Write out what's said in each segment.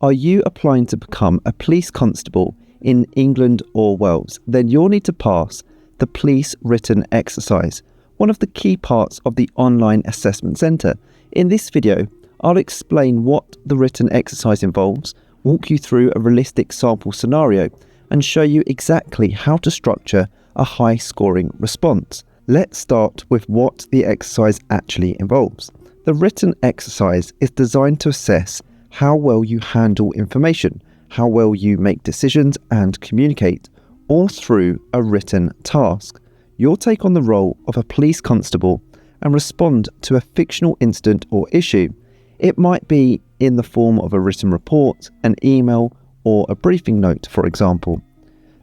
Are you applying to become a police constable in England or Wales? Then you'll need to pass the police written exercise, one of the key parts of the online assessment centre. In this video, I'll explain what the written exercise involves, walk you through a realistic sample scenario, and show you exactly how to structure a high-scoring response. Let's start with what the exercise actually involves. The written exercise is designed to assess how well you handle information, how well you make decisions and communicate, all through a written task. You'll take on the role of a police constable and respond to a fictional incident or issue. It might be in the form of a written report, an email, or a briefing note, for example.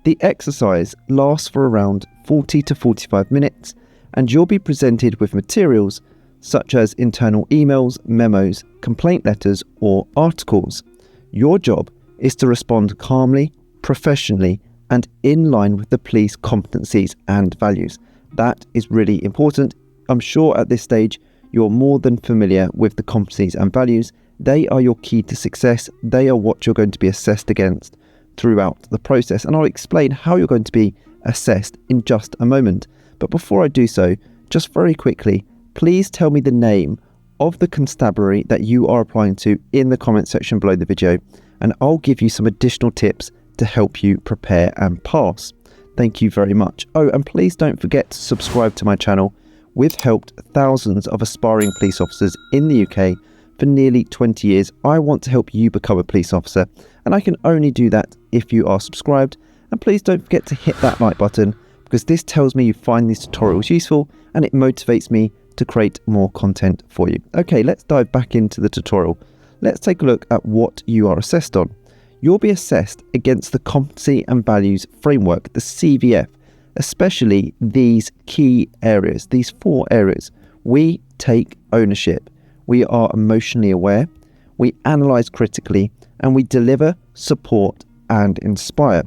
The exercise lasts for around 40 to 45 minutes, and you'll be presented with materials such as internal emails, memos, complaint letters, or articles. Your job is to respond calmly, professionally, and in line with the police competencies and values. That is really important. I'm sure at this stage you're more than familiar with the competencies and values. They are your key to success. They are what you're going to be assessed against throughout the process, and I'll explain how you're going to be assessed in just a moment. But before I do so, just very quickly, please tell me the name of the constabulary that you are applying to in the comment section below the video, and I'll give you some additional tips to help you prepare and pass. Thank you very much. Oh, and please don't forget to subscribe to my channel. We've helped thousands of aspiring police officers in the UK for nearly 20 years. I want to help you become a police officer, and I can only do that if you are subscribed. And please don't forget to hit that like button, because this tells me you find these tutorials useful and it motivates me to create more content for you. Okay, let's dive back into the tutorial. Let's take a look at what you are assessed on. You'll be assessed against the Competency and Values Framework, the CVF, especially these key areas, these 4 areas. We take ownership, we are emotionally aware, we analyse critically, and we deliver, support, and inspire.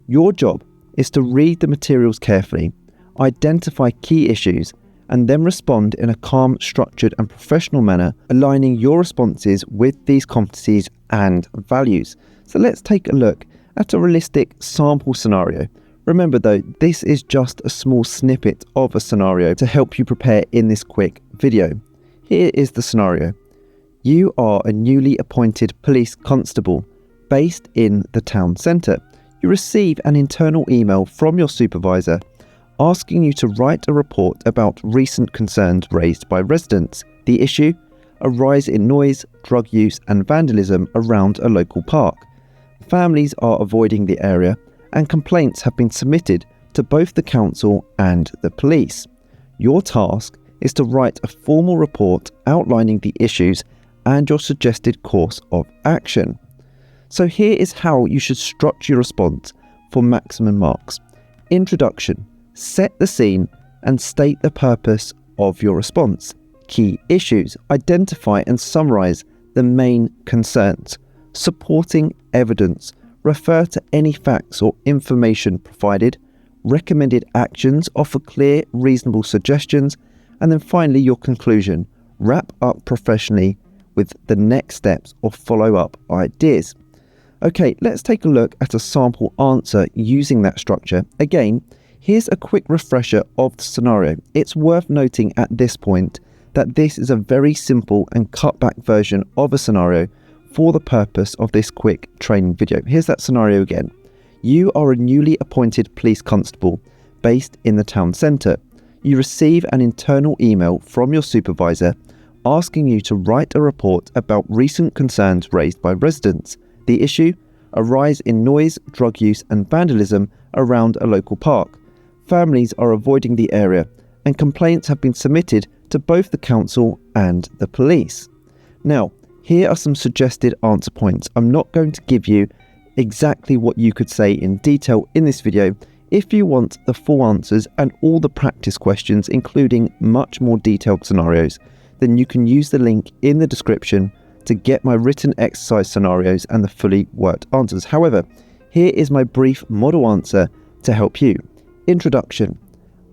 Your job is to read the materials carefully, identify key issues, and then respond in a calm, structured, and professional manner, aligning your responses with these competencies and values. So let's take a look at a realistic sample scenario. Remember though, this is just a small snippet of a scenario to help you prepare in this quick video. Here is the scenario. You are a newly appointed police constable based in the town centre. You receive an internal email from your supervisor asking you to write a report about recent concerns raised by residents. The issue? A rise in noise, drug use, and vandalism around a local park. Families are avoiding the area, and complaints have been submitted to both the council and the police. Your task is to write a formal report outlining the issues and your suggested course of action. So here is how you should structure your response for maximum marks. Introduction. Set the scene and state the purpose of your response. Key issues. Identify and summarize the main concerns. Supporting evidence. Refer to any facts or information provided. Recommended actions. Offer clear, reasonable suggestions. And then finally, your conclusion. Wrap up professionally with the next steps or follow-up ideas. Okay, let's take a look at a sample answer using that structure. Again, here's a quick refresher of the scenario. It's worth noting at this point that this is a very simple and cut back version of a scenario for the purpose of this quick training video. Here's that scenario again. You are a newly appointed police constable based in the town centre. You receive an internal email from your supervisor asking you to write a report about recent concerns raised by residents. The issue? A rise in noise, drug use, and vandalism around a local park. Families are avoiding the area, and complaints have been submitted to both the council and the police. Now, here are some suggested answer points. I'm not going to give you exactly what you could say in detail in this video. If you want the full answers and all the practice questions, including much more detailed scenarios, then you can use the link in the description to get my written exercise scenarios and the fully worked answers. However, here is my brief model answer to help you. Introduction.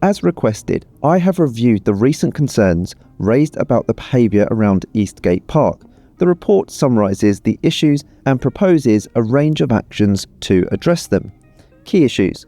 As requested, I have reviewed the recent concerns raised about the behaviour around Eastgate Park. The report summarises the issues and proposes a range of actions to address them. Key issues.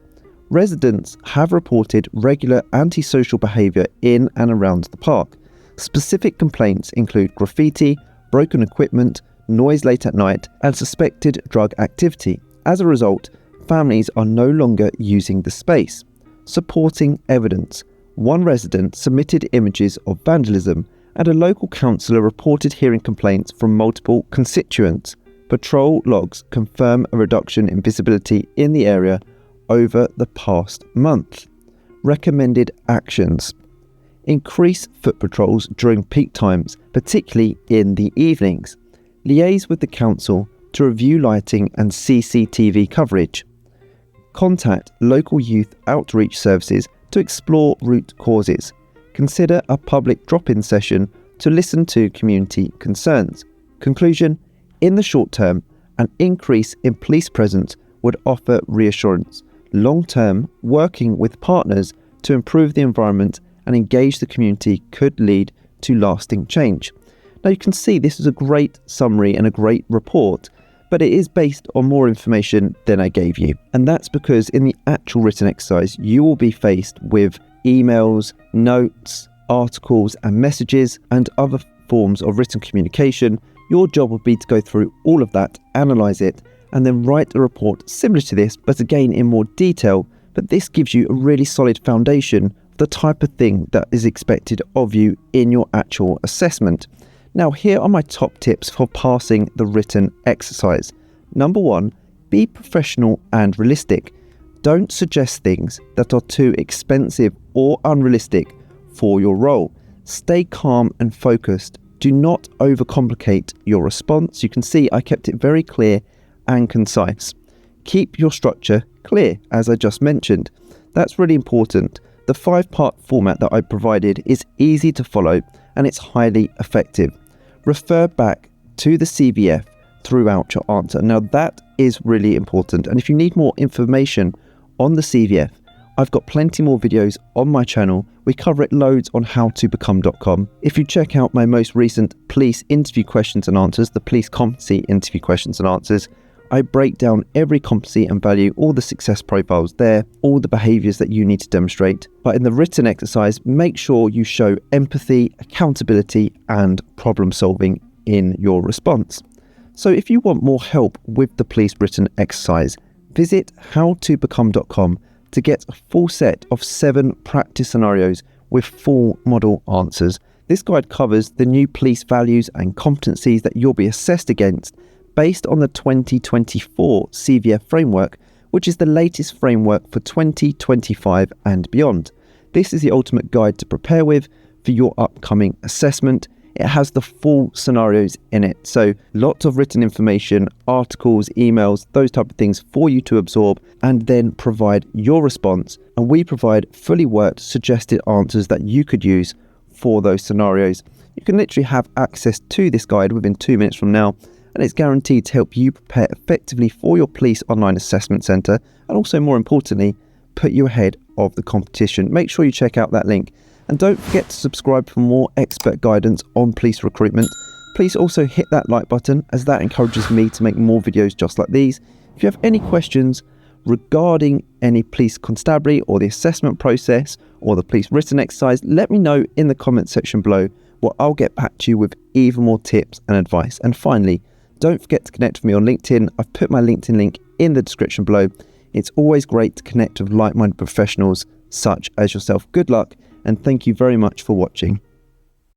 Residents have reported regular antisocial behaviour in and around the park. Specific complaints include graffiti, broken equipment, noise late at night, and suspected drug activity. As a result, families are no longer using the space. Supporting evidence. One resident submitted images of vandalism, and a local councillor reported hearing complaints from multiple constituents. Patrol logs confirm a reduction in visibility in the area over the past month. Recommended actions. Increase foot patrols during peak times, particularly in the evenings. Liaise with the council to review lighting and CCTV coverage. Contact local youth outreach services to explore root causes. Consider a public drop-in session to listen to community concerns. Conclusion: in the short term, an increase in police presence would offer reassurance. Long-term, working with partners to improve the environment and engage the community could lead to lasting change. Now you can see this is a great summary and a great report, but it is based on more information than I gave you. And that's because in the actual written exercise, you will be faced with emails, notes, articles and messages and other forms of written communication. Your job will be to go through all of that, analyse it, and then write a report similar to this, but again in more detail. But this gives you a really solid foundation of the type of thing that is expected of you in your actual assessment. Now, here are my top tips for passing the written exercise. Number 1, be professional and realistic. Don't suggest things that are too expensive or unrealistic for your role. Stay calm and focused. Do not overcomplicate your response. You can see I kept it very clear and concise. Keep your structure clear, as I just mentioned. That's really important. The 5-part format that I provided is easy to follow and it's highly effective. Refer back to the CVF throughout your answer. Now that is really important, and if you need more information on the CVF, I've got plenty more videos on my channel. We cover it loads on howtobecome.com. If you check out my most recent police interview questions and answers, the police competency interview questions and answers, I break down every competency and value, all the success profiles there, all the behaviours that you need to demonstrate. But in the written exercise, make sure you show empathy, accountability and problem solving in your response. So if you want more help with the police written exercise, visit howtobecome.com to get a full set of 7 practice scenarios with full model answers. This guide covers the new police values and competencies that you'll be assessed against based on the 2024 CVF framework, which is the latest framework for 2025 and beyond. This is the ultimate guide to prepare with for your upcoming assessment. It has the full scenarios in it, so lots of written information, articles, emails, those type of things for you to absorb and then provide your response. And we provide fully worked suggested answers that you could use for those scenarios. You can literally have access to this guide within 2 minutes from now, and it's guaranteed to help you prepare effectively for your police online assessment centre, and also more importantly, put you ahead of the competition. Make sure you check out that link. And don't forget to subscribe for more expert guidance on police recruitment. Please also hit that like button, as that encourages me to make more videos just like these. If you have any questions regarding any police constabulary or the assessment process or the police written exercise, let me know in the comment section below, where I'll get back to you with even more tips and advice. And finally, don't forget to connect with me on LinkedIn. I've put my LinkedIn link in the description below. It's always great to connect with like-minded professionals such as yourself. Good luck, and thank you very much for watching.